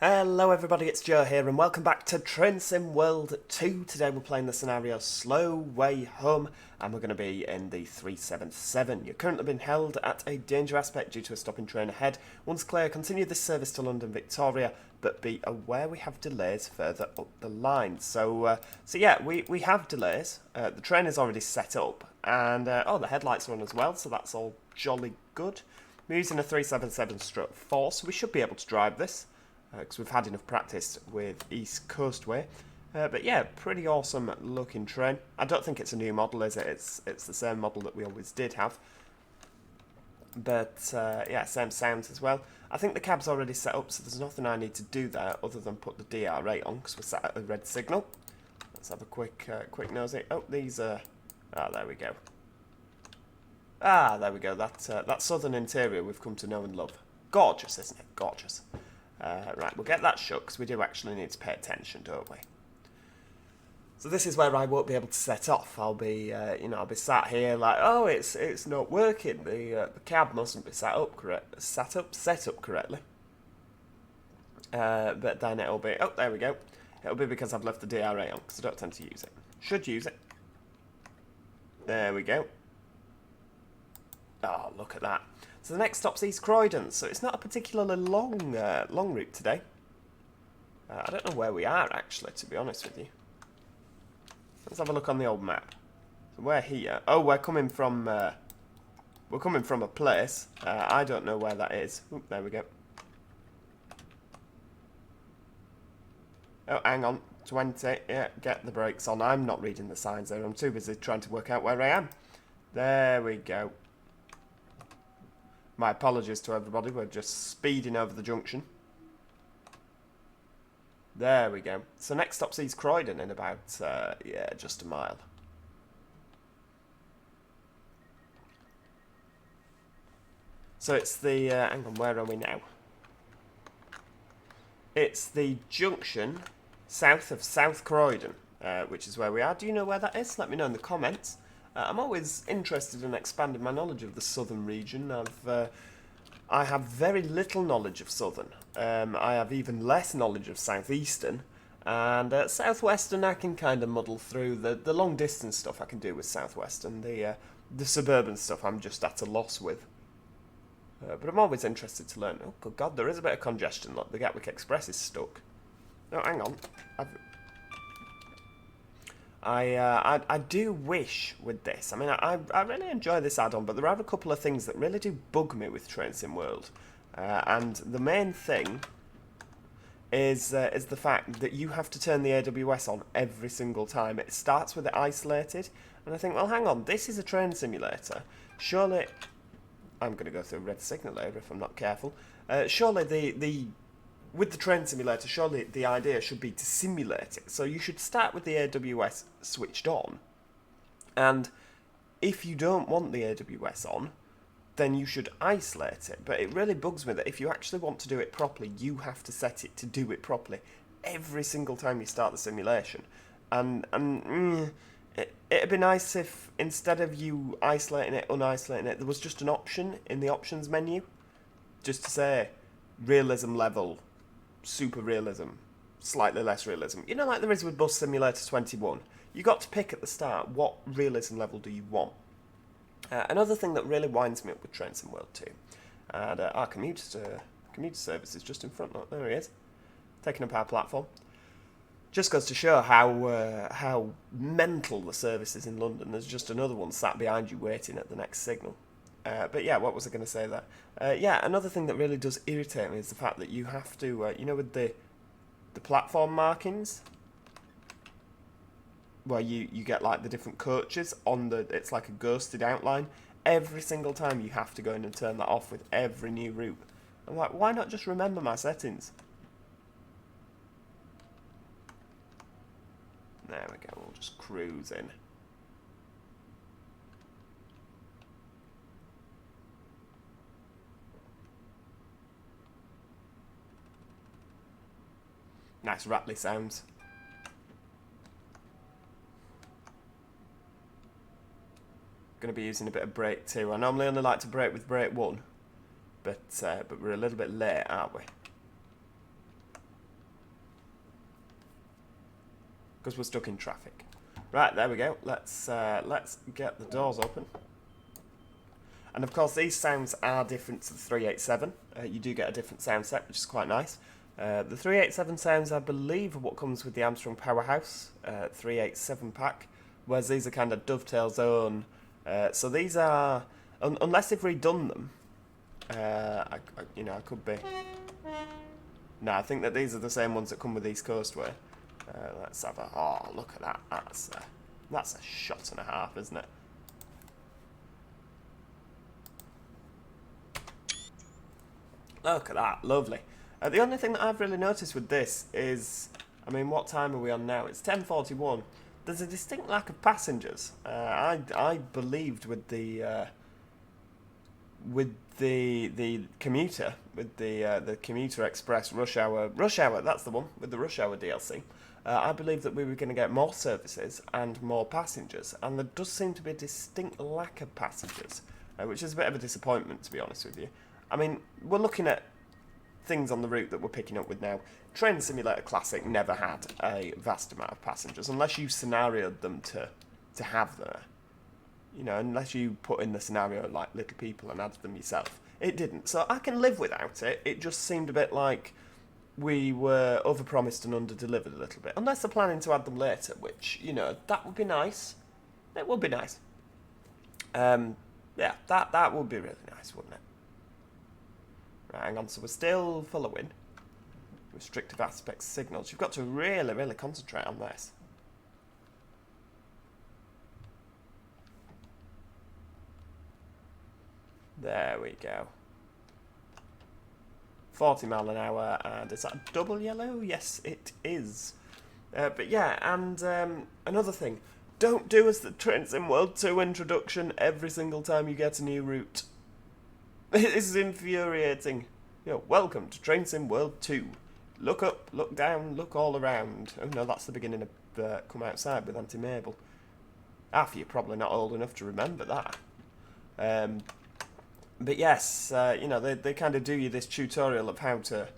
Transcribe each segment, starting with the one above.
Hello everybody, it's Joe here and welcome back to Train Sim World 2. Today we're playing the scenario Slow Way Home and we're going to be in the 377. You're currently being held at a danger aspect due to a stopping train ahead. Once clear, continue this service to London Victoria, but be aware we have delays further up the line. So yeah, we have delays. The train is already set up and oh, the headlights are on as well, so that's all jolly good. We're using a 377/4, so we should be able to drive this. Because we've had enough practice with East Coastway. But yeah, pretty awesome looking train. I don't think it's a new model, is it? It's the same model that we always did have. But yeah, same sounds as well. I think the cab's already set up, so there's nothing I need to do there other than put the DR8 on, because we're sat at a red signal. Let's have a quick nosy. Oh, these are... Ah, there we go. Ah, there we go. That southern interior we've come to know and love. Gorgeous, isn't it? Gorgeous. Right, we'll get that shut because we do actually need to pay attention, don't we? So this is where I won't be able to set off. I'll be, I'll be sat here like, oh, it's not working. The cab mustn't be set up correctly. But then it'll be, oh, there we go. It'll be because I've left the DRA on because I don't tend to use it. Should use it. There we go. Oh, look at that. So the next stop's East Croydon, so it's not a particularly long route today. I don't know where we are, actually, to be honest with you. Let's have a look on the old map. So we're here. Oh, we're coming from a place. I don't know where that is. Oop, there we go. Oh, hang on. 20. Yeah, get the brakes on. I'm not reading the signs there. I'm too busy trying to work out where I am. There we go. My apologies to everybody, we're just speeding over the junction. There we go. So next stop's East Croydon in about, yeah, just a mile. So it's the, hang on, where are we now? It's the Junction, South of South Croydon, which is where we are. Do you know where that is? Let me know in the comments. I'm always interested in expanding my knowledge of the southern region. I have very little knowledge of southern. I have even less knowledge of southeastern. And southwestern I can kind of muddle through. The long distance stuff I can do with southwestern. The suburban stuff I'm just at a loss with. But I'm always interested to learn. Oh, good God, there is a bit of congestion. Look, the Gatwick Express is stuck. No, hang on. I do wish with this, I mean, I really enjoy this add-on, but there are a couple of things that really do bug me with Train Sim World. And the main thing is the fact that you have to turn the AWS on every single time. It starts with it isolated, and I think, well, hang on, this is a train simulator. Surely, I'm going to go through a red signal here if I'm not careful. Surely with the train simulator, surely the idea should be to simulate it. So you should start with the AWS switched on. And if you don't want the AWS on, then you should isolate it. But it really bugs me that if you actually want to do it properly, you have to set it to do it properly every single time you start the simulation. And it'd be nice if instead of you isolating it, unisolating it, there was just an option in the options menu. Just to say, realism level, super realism, slightly less realism. You know, like there is with Bus Simulator 21. You got to pick at the start what realism level do you want. Another thing that really winds me up with Train Sim World 2, and our commuter service is just in front. Look, there he is, taking up our platform. Just goes to show how mental the service is in London. There's just another one sat behind you waiting at the next signal. But yeah, what was I going to say there? Yeah, another thing that really does irritate me is the fact that you have to, you know, with the platform markings, where you get like the different coaches on it's like a ghosted outline. Every single time you have to go in and turn that off with every new route. I'm like, why not just remember my settings? There we go, we'll just cruise in. Nice rattly sounds. Going to be using a bit of brake too. I normally only like to brake with brake 1, but we're a little bit late, aren't we? because we're stuck in traffic. Right, there we go. Let's get the doors open. And of course, these sounds are different to the 387. You do get a different sound set, which is quite nice. The 387 sounds, I believe, are what comes with the Armstrong Powerhouse 387 pack, whereas these are kind of Dovetail's own. So these are, unless they've redone them, I could be. No, I think that these are the same ones that come with East Coastway. Let's have a. Oh, look at that. That's a shot and a half, isn't it? Look at that, lovely. The only thing that I've really noticed with this is, I mean, what time are we on now? It's 10:41. There's a distinct lack of passengers. I believed with the commuter, with the commuter express rush hour, that's the one with the rush hour DLC. I believe that we were going to get more services and more passengers, and there does seem to be a distinct lack of passengers, which is a bit of a disappointment, to be honest with you. I mean, we're looking at things on the route that we're picking up with now. Train Simulator Classic never had a vast amount of passengers, unless you scenarioed them to have there. You know, unless you put in the scenario like Little People and added them yourself. It didn't, so I can live without it. It just seemed a bit like we were overpromised and underdelivered a little bit. Unless they're planning to add them later, which, you know, that would be nice. It would be nice. Yeah, that would be really nice, wouldn't it? Right, hang on, so we're still following restrictive aspect signals. You've got to really, really concentrate on this. There we go. 40 mile an hour, and is that double yellow? Yes, it is. But yeah, and another thing. Don't do as the Train Sim World 2 introduction every single time you get a new route. This is infuriating. You know, welcome to Train Sim World 2. Look up, look down, look all around. Oh no, that's the beginning of Come Outside with Auntie Mabel. Half of you are probably not old enough to remember that. But yes, you know, they kind of do you this tutorial of how to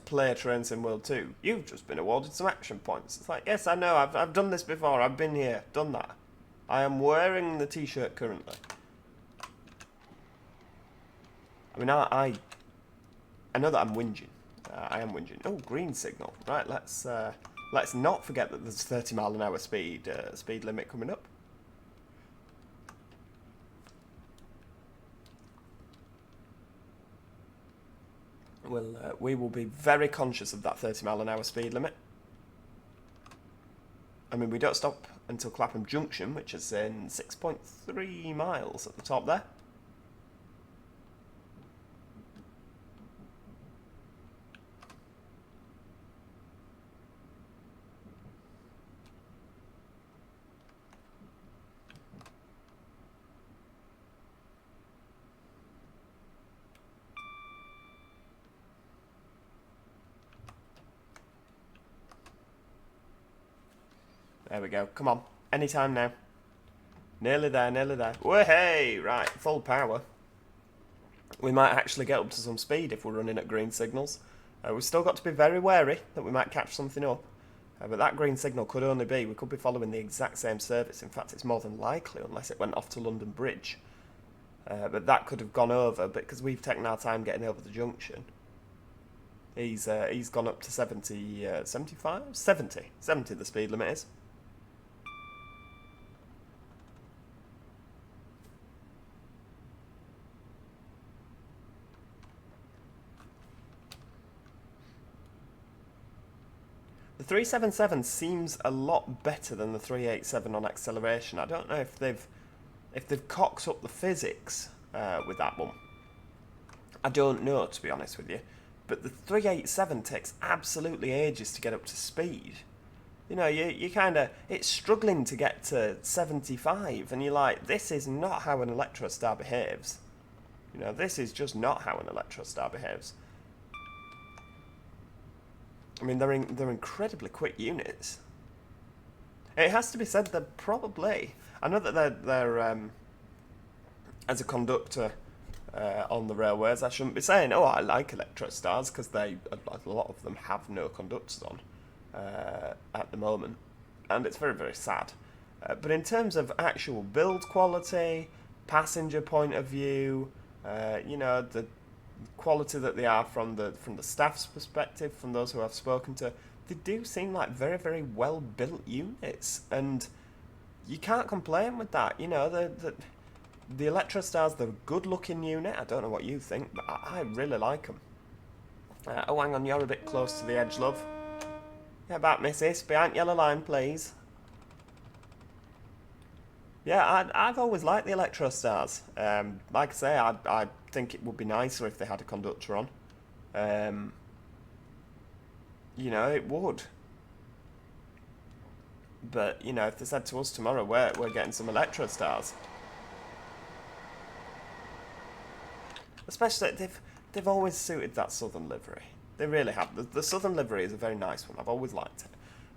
play Train Sim World 2. You've just been awarded some action points. It's like, yes, I know, I've done this before, I've been here, done that. I am wearing the t-shirt currently. I mean, I know that I'm whinging. I am whinging. Oh, green signal. Right, let's not forget that there's 30 mile an hour speed limit coming up. We will be very conscious of that 30 mile an hour speed limit. I mean, we don't stop until Clapham Junction, which is in 6.3 miles at the top there. There we go. Come on. Anytime now. Nearly there, nearly there. Whoa-hey! Right, full power. We might actually get up to some speed if we're running at green signals. We've still got to be very wary that we might catch something up. But that green signal could only be, we could be following the exact same service. In fact, it's more than likely, unless it went off to London Bridge. But that could have gone over, because we've taken our time getting over the junction. He's gone up to 70, 75? 70. 70 the speed limit is. The 377 seems a lot better than the 387 on acceleration. I don't know if they've cocked up the physics with that one. I don't know, to be honest with you. But the 387 takes absolutely ages to get up to speed. You know, you kind of, it's struggling to get to 75, and you're like, this is not how an Electrostar behaves. You know, this is just not how an Electrostar behaves. I mean, they're incredibly quick units. It has to be said, they're probably, I know that they're as a conductor on the railways, I shouldn't be saying, oh, I like Electrostars, because a lot of them have no conductors on at the moment. and it's very, very sad. But in terms of actual build quality, passenger point of view, you know, the quality that they are from the staff's perspective, from those who I've spoken to, they do seem like very, very well built units, and you can't complain with that. You know, the Electrostars, they're a good looking unit. I don't know what you think, but I really like them. Oh, hang on, you're a bit close to the edge, love. Get back, missus. Behind yellow line, please. Yeah, I've always liked the Electrostars. Like I say, I think it would be nicer if they had a conductor on. You know, it would. But, you know, if they said to us tomorrow, we're getting some Electrostars. Especially, they've always suited that southern livery. They really have. The southern livery is a very nice one. I've always liked it.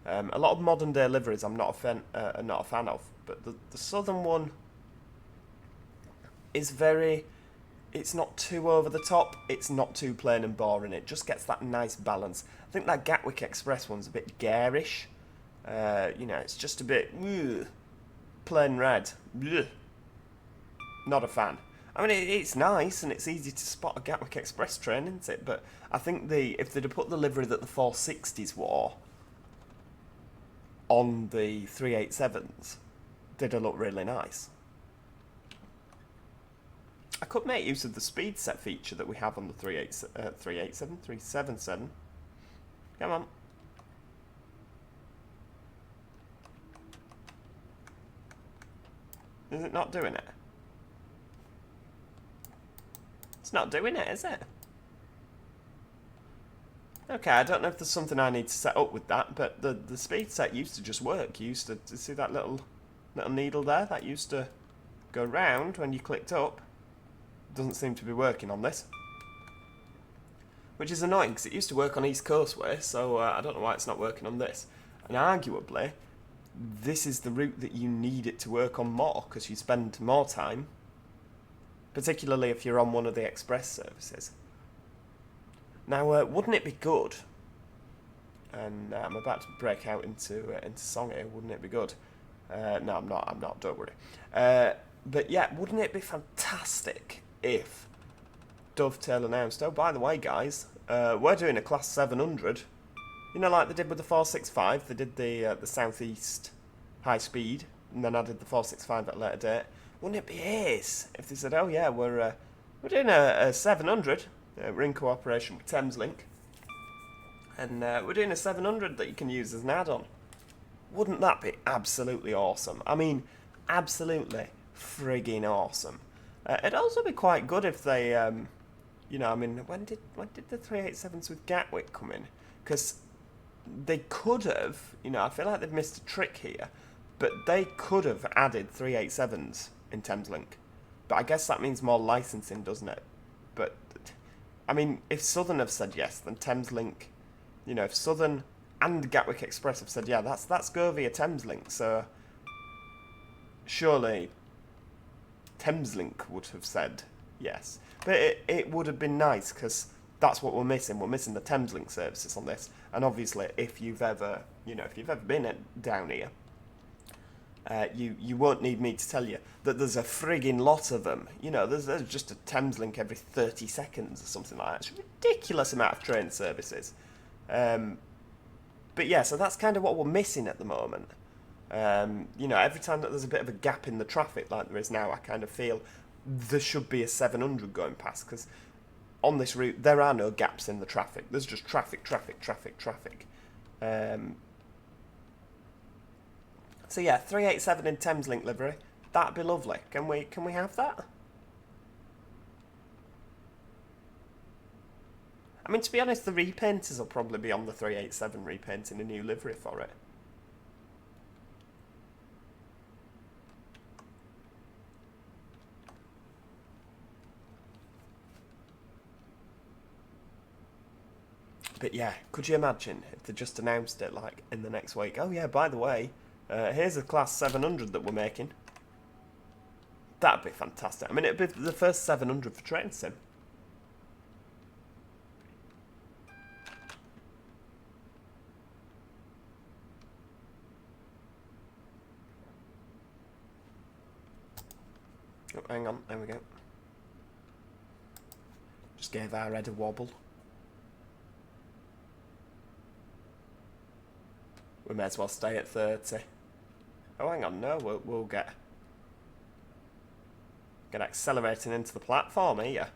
A lot of modern day liveries I'm not a fan of, but the southern one is very. It's not too over the top. It's not too plain and boring. It just gets that nice balance. I think that Gatwick Express one's a bit garish. You know, it's just a bit plain red. Ugh. Not a fan. I mean, it's nice and it's easy to spot a Gatwick Express train, isn't it? But I think if they'd have put the livery that the 460s wore on the 387s, they'd have looked really nice. I could make use of the speed set feature that we have on the 377. Come on. Is it not doing it? It's not doing it, is it? Okay, I don't know if there's something I need to set up with that, but the speed set used to just work. You used to see that little needle there? That used to go round when you clicked up. Doesn't seem to be working on this. Which is annoying, because it used to work on East Coastway, so I don't know why it's not working on this. And arguably, this is the route that you need it to work on more, because you spend more time, particularly if you're on one of the express services. Now, wouldn't it be good, and I'm about to break out into song here, wouldn't it be good? No, I'm not, don't worry. But yeah, wouldn't it be fantastic if Dovetail announced, oh, by the way, guys, we're doing a Class 700. You know, like they did with the 465, they did the Southeast high speed, and then added the 465 at a later date. Wouldn't it be ace if they said, oh yeah, we're doing a 700, we're in cooperation with Thameslink, and we're doing a 700 that you can use as an add-on. Wouldn't that be absolutely awesome? I mean, absolutely frigging awesome. It'd also be quite good if they, you know, I mean, when did the 387s with Gatwick come in? Because they could have, you know, I feel like they've missed a trick here, but they could have added 387s in Thameslink. But I guess that means more licensing, doesn't it? But, I mean, if Southern have said yes, then Thameslink, you know, if Southern and Gatwick Express have said, yeah, that's go via Thameslink, so surely Thameslink would have said yes. But it would have been nice, because that's what we're missing. We're missing the Thameslink services on this. And obviously, if you've ever, you know, if you've ever been down here, you won't need me to tell you that there's a frigging lot of them. You know, there's just a Thameslink every 30 seconds or something like that. It's a ridiculous amount of train services. But yeah, so that's kind of what we're missing at the moment. You know, every time that there's a bit of a gap in the traffic like there is now, I kind of feel there should be a 700 going past, because on this route there are no gaps in the traffic. There's just traffic. So yeah, 387 in Thameslink livery, that'd be lovely. Can we have that? I mean, to be honest, the repainters will probably be on the 387 repainting a new livery for it. But yeah, could you imagine if they just announced it like in the next week? Oh yeah, by the way, here's a Class 700 that we're making. That'd be fantastic. I mean, it'd be the first 700 for Train Sim. Oh, hang on, there we go. Just gave our head a wobble. We may as well stay at 30. Oh, hang on, no, we'll get accelerating into the platform here.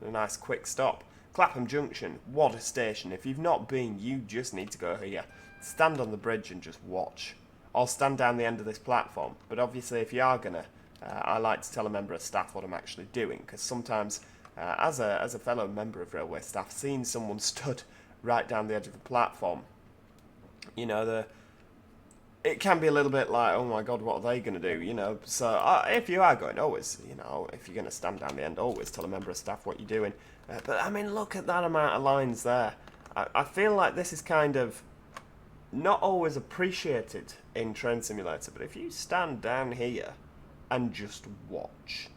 A nice quick stop. Clapham Junction, what a station. If you've not been, you just need to go here. Stand on the bridge and just watch. Or stand down the end of this platform. But obviously, if you are going to, I like to tell a member of staff what I'm actually doing. Because sometimes, as a fellow member of railway staff, seeing someone stood right down the edge of the platform, you know, it can be a little bit like, oh my god, what are they going to do, you know? So if you are going, always, you know, if you're going to stand down the end, always tell a member of staff what you're doing. But I mean, look at that amount of lines there. I feel like this is kind of not always appreciated in Train Simulator, but if you stand down here and just watch,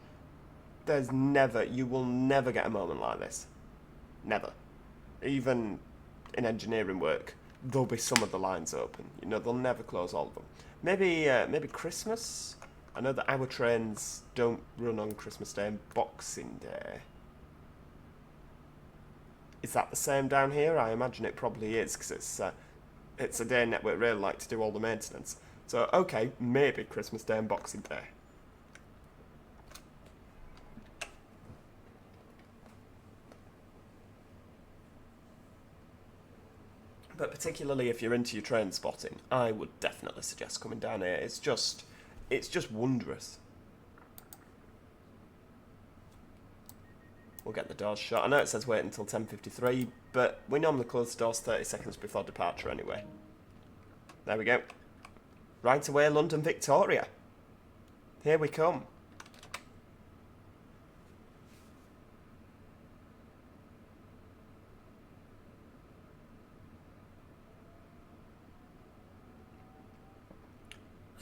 you will never get a moment like this. Never. Even in engineering work, there'll be some of the lines open. You know, they'll never close all of them. Maybe Christmas. I know that our trains don't run on Christmas Day and Boxing Day. Is that the same down here? I imagine it probably is, because it's a day Network Rail like to do all the maintenance. So, okay, maybe Christmas Day and Boxing Day. But particularly if you're into your train spotting, I would definitely suggest coming down here. It's just wondrous. We'll get the doors shut. I know it says wait until 10:53, but we normally close the doors 30 seconds before departure anyway. There we go. Right away, London Victoria. Here we come.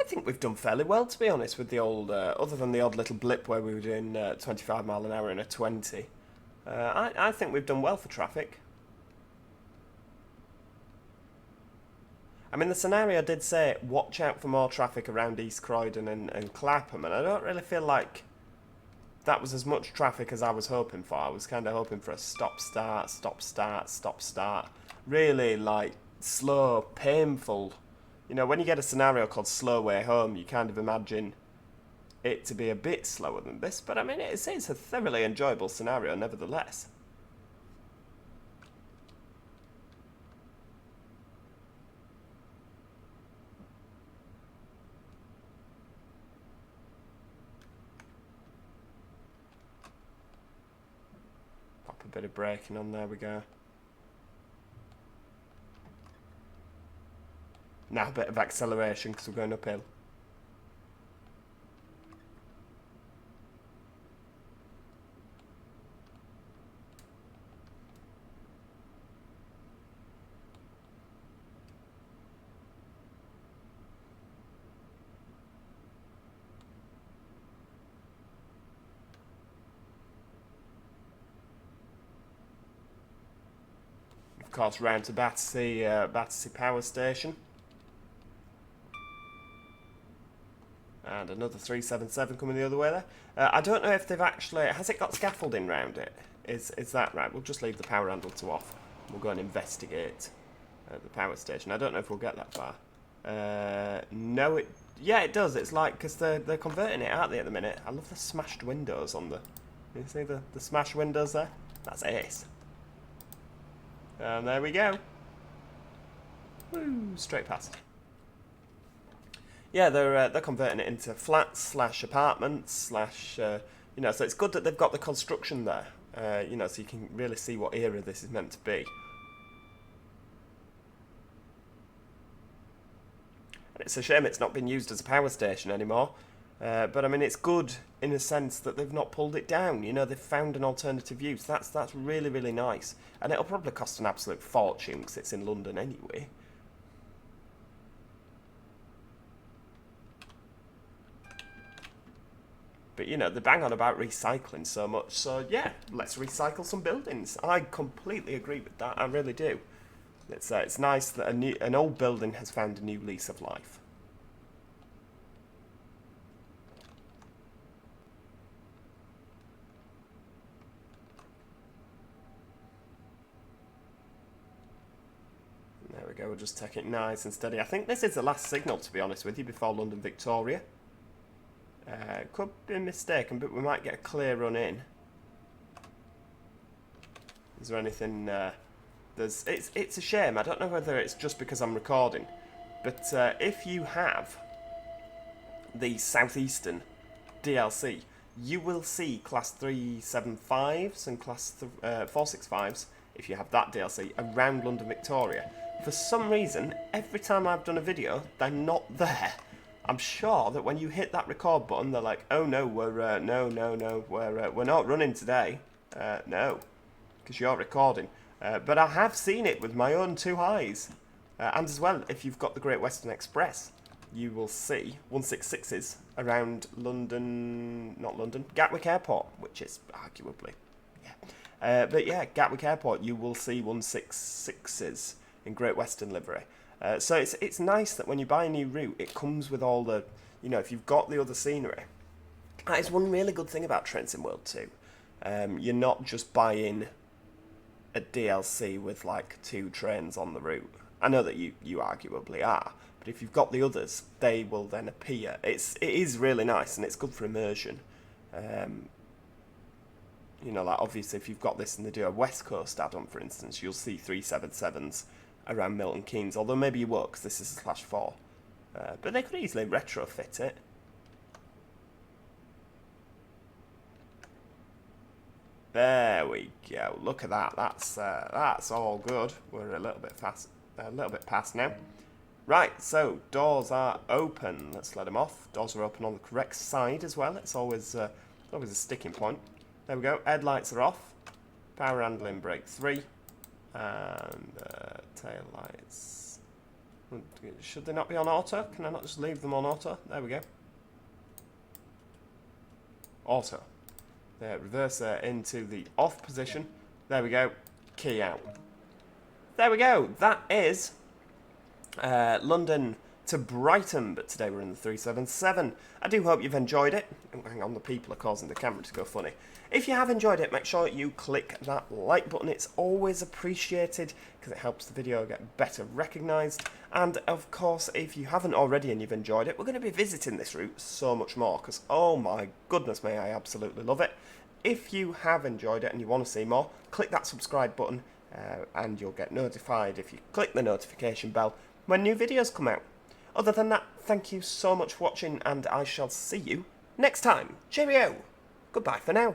I think we've done fairly well, to be honest, with the old, other than the odd little blip where we were doing 25 mile an hour in a 20. I think we've done well for traffic. I mean, the scenario did say, watch out for more traffic around East Croydon and Clapham, and I don't really feel like that was as much traffic as I was hoping for. I was kind of hoping for a stop-start, stop-start, stop-start. Really, like, slow, painful. You know, when you get a scenario called Slow Way Home, you kind of imagine it to be a bit slower than this, but I mean, it's a thoroughly enjoyable scenario nevertheless. Pop a bit of braking on, there we go. Now a bit of acceleration because we're going uphill. Of course, round to Battersea Power Station. And another 377 coming the other way there. I don't know if they've actually... Has it got scaffolding round it? Is that right? We'll just leave the power handle to off. We'll go and investigate the power station. I don't know if we'll get that far. No, it... Yeah, it does. It's like... Because they're converting it, aren't they, at the minute? I love the smashed windows on the... You see the smashed windows there? That's ace. And there we go. Woo, straight past. Yeah, they're converting it into flats / apartments / you know, so it's good that they've got the construction there, you know, so you can really see what era this is meant to be. And it's a shame it's not been used as a power station anymore, but I mean, it's good in a sense that they've not pulled it down, you know, they've found an alternative use. That's really, really nice. And it'll probably cost an absolute fortune because it's in London anyway. But, you know, they bang on about recycling so much. So, yeah, let's recycle some buildings. I completely agree with that. I really do. It's nice that an old building has found a new lease of life. There we go, we'll just take it nice and steady. I think this is the last signal, to be honest with you, before London Victoria. Could be mistaken, but we might get a clear run in. Is there anything... It's a shame. I don't know whether it's just because I'm recording, but if you have the Southeastern DLC, you will see Class 375s and Class 465s, if you have that DLC, around London Victoria. For some reason, every time I've done a video, they're not there. I'm sure that when you hit that record button, they're like, "Oh no, we're we're not running today." No, because you're recording. But I have seen it with my own two eyes. And as well, if you've got the Great Western Express, you will see 166s around London, not London, Gatwick Airport, which is arguably, yeah. But yeah, Gatwick Airport, you will see 166s in Great Western livery. So it's nice that when you buy a new route, it comes with all the, you know, if you've got the other scenery. That is one really good thing about Trains in World 2. You're not just buying a DLC with like 2 trains on the route. I know that you arguably are, but if you've got the others, they will then appear. It is really nice, and it's good for immersion. You know, like obviously if you've got this and they do a West Coast add-on, for instance, you'll see 377s around Milton Keynes, although maybe you won't because this is a /4. But they could easily retrofit it. There we go. Look at that. That's all good. We're a little bit past now. Right. So doors are open. Let's let them off. Doors are open on the correct side as well. It's always a sticking point. There we go. Headlights are off. Power handling brake 3, and tail lights. Should they not be on auto? Can I not just leave them on auto? There we go. Auto. There, reverser into the off position. There we go. Key out. There we go. That is London to Brighton, but today we're in the 377. I do hope you've enjoyed it. Oh, hang on, the people are causing the camera to go funny. If you have enjoyed it, make sure you click that like button. It's always appreciated because it helps the video get better recognised. And of course, if you haven't already and you've enjoyed it, we're going to be visiting this route so much more because, oh my goodness me, I absolutely love it. If you have enjoyed it and you want to see more, click that subscribe button and you'll get notified if you click the notification bell when new videos come out. Other than that, thank you so much for watching and I shall see you next time. Cheerio! Goodbye for now.